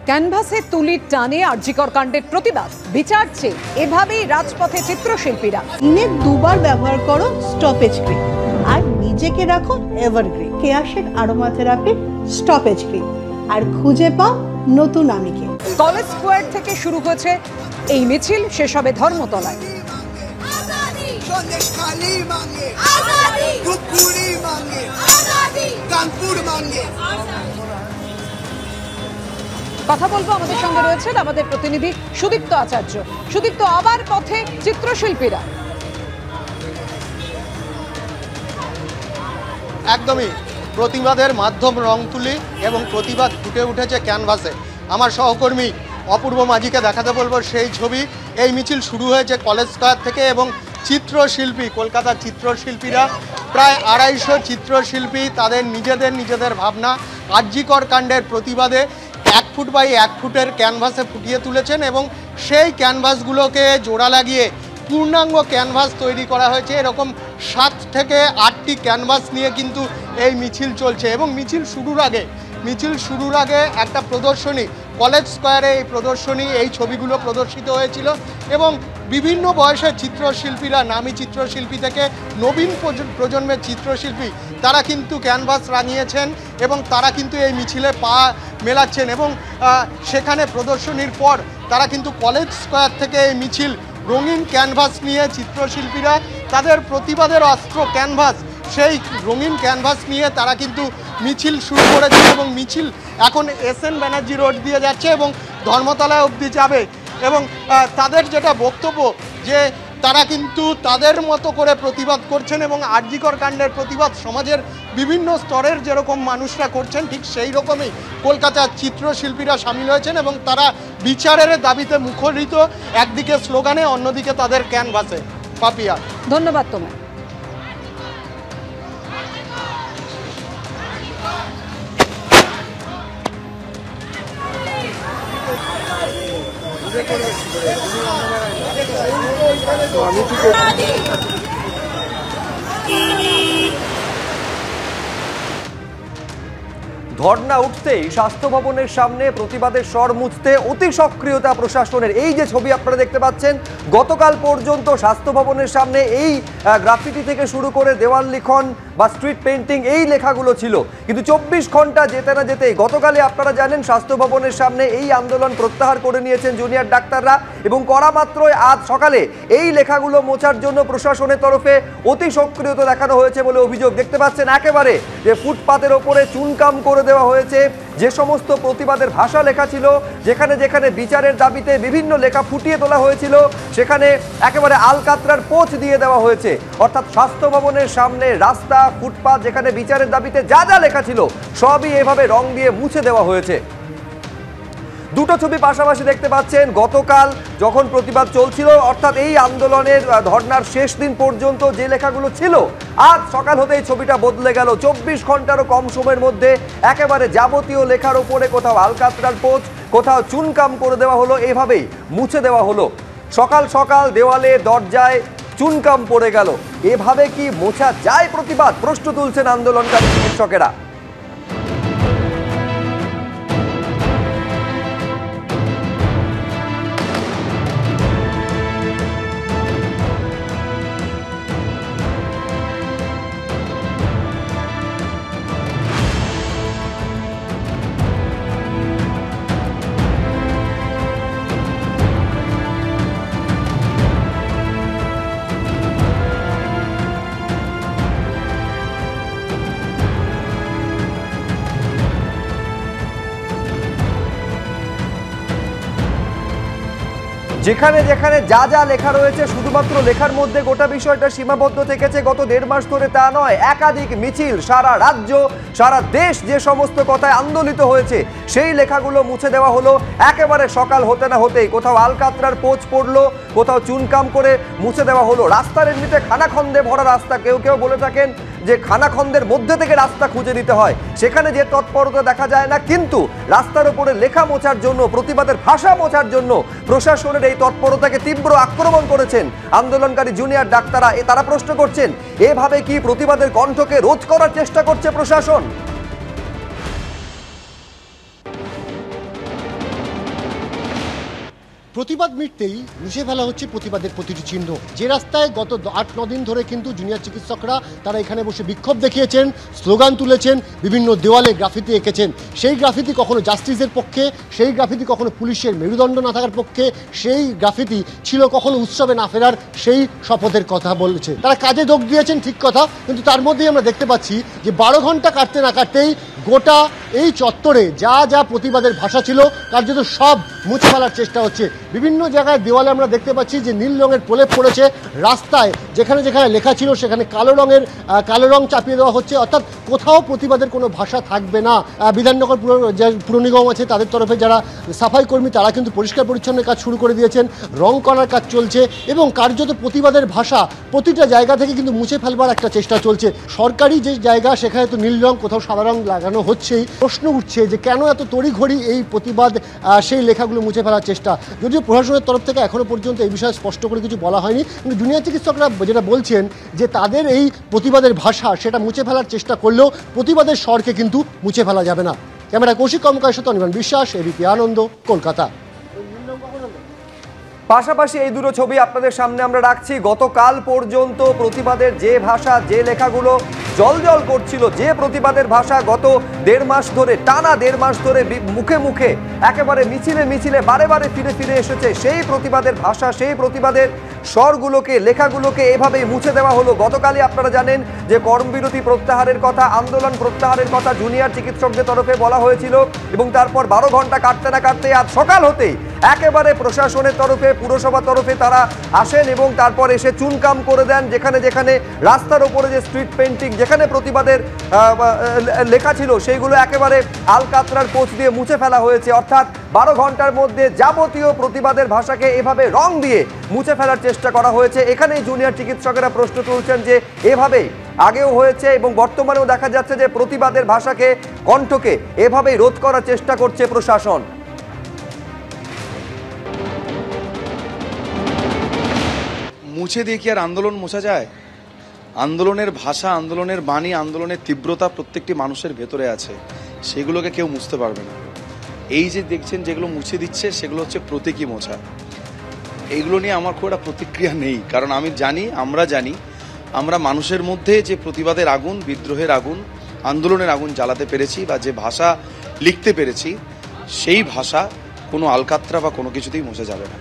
ক্যানভাসে তুলির টানে আরজিকর কাণ্ডের প্রতিবাদ, বিচার চেয়ে এভাবেই রাজপথে চিত্রশিল্পীরা। দিনে দুবার ব্যবহার করো স্টপেজ ক্রিম আর নিজেকে রাখো evergreen. Keya Seth aroma therapy stoppage cream, আর খুঁজে পাও নতুন আমিকে। কলেজ স্কোয়ার থেকে শুরু হয়েছে এই মিছিল, শেষ হবে ধর্মতলায়। কথা বলবো, আমাদের সঙ্গে রয়েছেন আমাদের প্রতিনিধি সুদীপ্ত আচার্য। সুদীপ্ত, আবার পথে চিত্রশিল্পীরা। একদমই প্রতিবাদের মাধ্যম রং তুলি এবং প্রতিবাদ ফুটে উঠেছে ক্যানভাসে। আমার সহকর্মী অপূর্ব মাঝিকে দেখাতে বলবো সেই ছবি। এই মিছিল শুরু হয়েছে কলেজ স্কয়ার থেকে এবং চিত্রশিল্পী, কলকাতার চিত্রশিল্পীরা প্রায় 250 চিত্রশিল্পী তাদের নিজেদের ভাবনা আরজিকর কাণ্ডের প্রতিবাদে 1 ফুট বাই 1 ফুটের ক্যানভাসে ফুটিয়ে তুলেছেন এবং সেই ক্যানভাসগুলোকে জোড়া লাগিয়ে পূর্ণাঙ্গ ক্যানভাস তৈরি করা হয়েছে। এরকম 7 থেকে 8টি ক্যানভাস নিয়ে কিন্তু এই মিছিল চলছে এবং মিছিল শুরুর আগে একটা প্রদর্শনী কলেজ স্কয়ারে, এই প্রদর্শনী, এই ছবিগুলো প্রদর্শিত হয়েছিল এবং বিভিন্ন বয়সের চিত্রশিল্পীরা, নামী চিত্রশিল্পী থেকে নবীন প্রজন্মের চিত্রশিল্পী, তারা কিন্তু ক্যানভাস রাঙিয়েছেন এবং তারা কিন্তু এই মিছিলে পা মেলাচ্ছেন এবং সেখানে প্রদর্শনীর পর তারা কিন্তু কলেজ স্কয়ার থেকে এই মিছিল রঙিন ক্যানভাস নিয়ে চিত্রশিল্পীরা তাদের প্রতিবাদের অস্ত্র ক্যানভাস, সেই রঙিন ক্যানভাস নিয়ে তারা কিন্তু মিছিল শুরু করেছে এবং মিছিল এখন SN ব্যানার্জি রোড দিয়ে যাচ্ছে এবং ধর্মতলায় অবধি যাবে এবং তাদের যেটা বক্তব্য যে তারা কিন্তু তাদের মতো করে প্রতিবাদ করছেন এবং আরজিকর কাণ্ডের প্রতিবাদ সমাজের বিভিন্ন স্তরের যেরকম মানুষরা করছেন ঠিক সেই রকমই কলকাতার চিত্রশিল্পীরা সামিল হয়েছেন এবং তারা বিচারের দাবিতে মুখরিত, একদিকে স্লোগানে অন্যদিকে তাদের ক্যানভাসে। পাপিয়া, ধন্যবাদ তোমায়। ধর্ণা উঠতেই স্বাস্থ্য ভবনের সামনে প্রতিবাদের স্বর মুছতে অতি সক্রিয়তা প্রশাসনের। এই যে ছবি আপনারা দেখতে পাচ্ছেন, গতকাল পর্যন্ত স্বাস্থ্য ভবনের সামনে এই গ্রাফিটি থেকে শুরু করে দেওয়াল লিখন বা স্ট্রিট পেইন্টিং, এই লেখাগুলো ছিল, কিন্তু 24 ঘন্টা যেতে না যেতেই গতকালে আপনারা জানেন স্বাস্থ্য ভবনের সামনে এই আন্দোলন প্রত্যাহার করে নিয়েছেন জুনিয়র ডাক্তাররা এবং করা মাত্রই আজ সকালে এই লেখাগুলো মোছার জন্য প্রশাসনের তরফে অতি সক্রিয়তা দেখানো হয়েছে বলে অভিযোগ। দেখতে পাচ্ছেন একেবারে যে ফুটপাতের ওপরে চুনকাম করে দেওয়া হয়েছে, যে সমস্ত প্রতিবাদের ভাষা লেখা ছিল, যেখানে যেখানে বিচারের দাবিতে বিভিন্ন লেখা ফুটিয়ে তোলা হয়েছিল, সেখানে একেবারে আলকাতরার পোঁচ দিয়ে দেওয়া হয়েছে। অর্থাৎ স্বাস্থ্য ভবনের সামনে রাস্তা, ফুটপাত, যেখানে বিচারের দাবিতে যা যা লেখা ছিল সবই এভাবে রং দিয়ে মুছে দেওয়া হয়েছে। দুটো ছবি পাশাপাশি দেখতে পাচ্ছেন। গতকাল যখন প্রতিবাদ চলছিল, অর্থাৎ এই আন্দোলনের ধর্নার শেষ দিন পর্যন্ত যে লেখাগুলো ছিল, আজ সকাল হতেই ছবিটা বদলে গেল। 24 ঘন্টারও কম সময়ের মধ্যে একেবারে যাবতীয় লেখার ওপরে কোথাও আলকাতরার পোঁচ, কোথাও চুনকাম করে দেওয়া হলো, এভাবেই মুছে দেওয়া হলো। সকাল সকাল দেওয়ালে, দরজায় চুনকাম পড়ে গেল। এভাবে কি মোছা যায় প্রতিবাদ? প্রশ্ন তুলছেন আন্দোলনকারী চিকিৎসকেরা। যেখানে যেখানে যা যা লেখা রয়েছে, শুধুমাত্র লেখার মধ্যে গোটা বিষয়টা সীমাবদ্ধ থেকেছে। গত 1.5 মাস ধরে তা নয়, একাধিক মিছিল, সারা রাজ্য, সারা দেশ যে সমস্ত কথায় আন্দোলিত হয়েছে সেই লেখাগুলো মুছে দেওয়া হলো। একেবারে সকাল হতে না হতেই কোথাও আলকাতরার পোঁচ পড়লো, কোথাও চুনকাম করে মুছে দেওয়া হলো। রাস্তার এমনিতে খানাখন্দে ভরা রাস্তা, কেউ কেউ বলে থাকেন যে খানাখন্দের মধ্যে থেকে রাস্তা খুঁজে নিতে হয়, সেখানে যে তৎপরতা দেখা যায় না, কিন্তু রাস্তার উপরে লেখা মোছার জন্য, প্রতিবাদের ভাষা মোছার জন্য প্রশাসনের এই তৎপরতাকে তীব্র আক্রমণ করেছেন আন্দোলনকারী জুনিয়র ডাক্তাররা। তারা প্রশ্ন করছেন, এভাবে কি প্রতিবাদের কণ্ঠকে রোধ করার চেষ্টা করছে প্রশাসন? প্রতিবাদ মিটতেই মুছে ফেলা হচ্ছে প্রতিবাদের প্রতিটি চিহ্ন। যে রাস্তায় গত 8-9 দিন ধরে কিন্তু জুনিয়র চিকিৎসকরা তারা এখানে বসে বিক্ষোভ দেখিয়েছেন, স্লোগান তুলেছেন, বিভিন্ন দেওয়ালে গ্রাফিতি এঁকেছেন, সেই গ্রাফিতি কখনো জাস্টিসের পক্ষে, সেই গ্রাফিতি কখনো পুলিশের মেরুদণ্ড না থাকার পক্ষে, সেই গ্রাফিতি ছিল কখনো উৎসবে না ফেরার সেই শপথের কথা বলেছে। তারা কাজে যোগ দিয়েছেন, ঠিক কথা, কিন্তু তার মধ্যেই আমরা দেখতে পাচ্ছি যে 12 ঘন্টা কাটতে না কাটতেই গোটা এই চত্বরে যা যা প্রতিবাদের ভাষা ছিল কার্যত সব মুছে ফেলার চেষ্টা হচ্ছে। বিভিন্ন জায়গায় দেওয়ালে আমরা দেখতে পাচ্ছি যে নীল রঙের প্রলেপ পড়েছে, রাস্তায় যেখানে যেখানে লেখা ছিল সেখানে কালো রং চাপিয়ে দেওয়া হচ্ছে, অর্থাৎ কোথাও প্রতিবাদের কোনো ভাষা থাকবে না। বিধাননগর পুর নিগম আছে, তাদের তরফে যারা সাফাই কর্মী তারা কিন্তু পরিষ্কার পরিচ্ছন্ন কাজ শুরু করে দিয়েছেন, রং করার কাজ চলছে এবং কার্যত প্রতিবাদের ভাষা প্রতিটা জায়গা থেকে কিন্তু মুছে ফেলবার একটা চেষ্টা চলছে। সরকারি যে জায়গা সেখানে তো নীল রং, কোথাও সাদা রং লাগানো হচ্ছেই। প্রশ্ন উঠছে যে কেন এত তড়িঘড়ি এই প্রতিবাদ, সেই লেখাগুলো মুছে ফেলার চেষ্টা। যদিও প্রশাসনের তরফ থেকে এখনো পর্যন্ত এই বিষয়ে স্পষ্ট করে কিছু বলা হয়নি, কিন্তু জুনিয়র চিকিৎসকরা যেটা বলছেন যে তাদের এই প্রতিবাদের ভাষা সেটা মুছে ফেলার চেষ্টা করলেও প্রতিবাদের স্বরকে কিন্তু মুছে ফেলা যাবে না। ক্যামেরা কৌশিক কর্মকারের সাথে অনির্বাণ বিশ্বাস, এবিপি আনন্দ, কলকাতা। পাশাপাশি এই দুটো ছবি আপনাদের সামনে আমরা রাখছি। গতকাল পর্যন্ত প্রতিবাদের যে ভাষা, যে লেখাগুলো জলজল করছিল, যে প্রতিবাদের ভাষা গত 1.5 মাস ধরে, টানা 1.5 মাস ধরে মুখে মুখে একেবারে মিছিলে মিছিলে বারে বারে ফিরে ফিরে এসেছে, সেই প্রতিবাদের ভাষা, সেই প্রতিবাদের স্বরগুলোকে, লেখাগুলোকে এভাবেই মুছে দেওয়া হলো। গতকালই আপনারা জানেন যে কর্মবিরতি প্রত্যাহারের কথা, আন্দোলন প্রত্যাহারের কথা জুনিয়র চিকিৎসকদের তরফে বলা হয়েছিল এবং তারপর 12 ঘন্টা কাটতে না কাটতে আজ সকাল হতেই একেবারে প্রশাসনের তরফে, পুরসভার তরফে তারা আসেন এবং তারপর এসে চুনকাম করে দেন। যেখানে যেখানে রাস্তার ওপরে যে স্ট্রিট পেন্টিং, যেখানে প্রতিবাদের লেখা ছিল, সেইগুলো একেবারে আলকাতরার পোস্ট দিয়ে মুছে ফেলা হয়েছে। অর্থাৎ 12 ঘন্টার মধ্যে যাবতীয় প্রতিবাদের ভাষাকে এভাবে রং দিয়ে মুছে ফেলার চেষ্টা করা হয়েছে। এখানেই জুনিয়র চিকিৎসকেরা প্রশ্ন তুলছেন যে এভাবেই আগেও হয়েছে এবং বর্তমানেও দেখা যাচ্ছে যে প্রতিবাদের ভাষাকে, কণ্ঠকে এভাবেই রোধ করার চেষ্টা করছে প্রশাসন। মুছে দিয়ে কি আর আন্দোলন মোছা যায়? আন্দোলনের ভাষা, আন্দোলনের বাণী, আন্দোলনের তীব্রতা প্রত্যেকটি মানুষের ভেতরে আছে, সেগুলোকে কেউ মুছতে পারবে না। এই যে দেখছেন যেগুলো মুছে দিচ্ছে সেগুলো হচ্ছে প্রতীকী মোছা। এইগুলো নিয়ে আমার খুব একটা প্রতিক্রিয়া নেই, কারণ আমি জানি, আমরা জানি, আমরা মানুষের মধ্যে যে প্রতিবাদের আগুন, বিদ্রোহের আগুন, আন্দোলনের আগুন জ্বালাতে পেরেছি বা যে ভাষা লিখতে পেরেছি, সেই ভাষা কোনো আলকাতরা বা কোনো কিছুতেই মুছে যাবে না।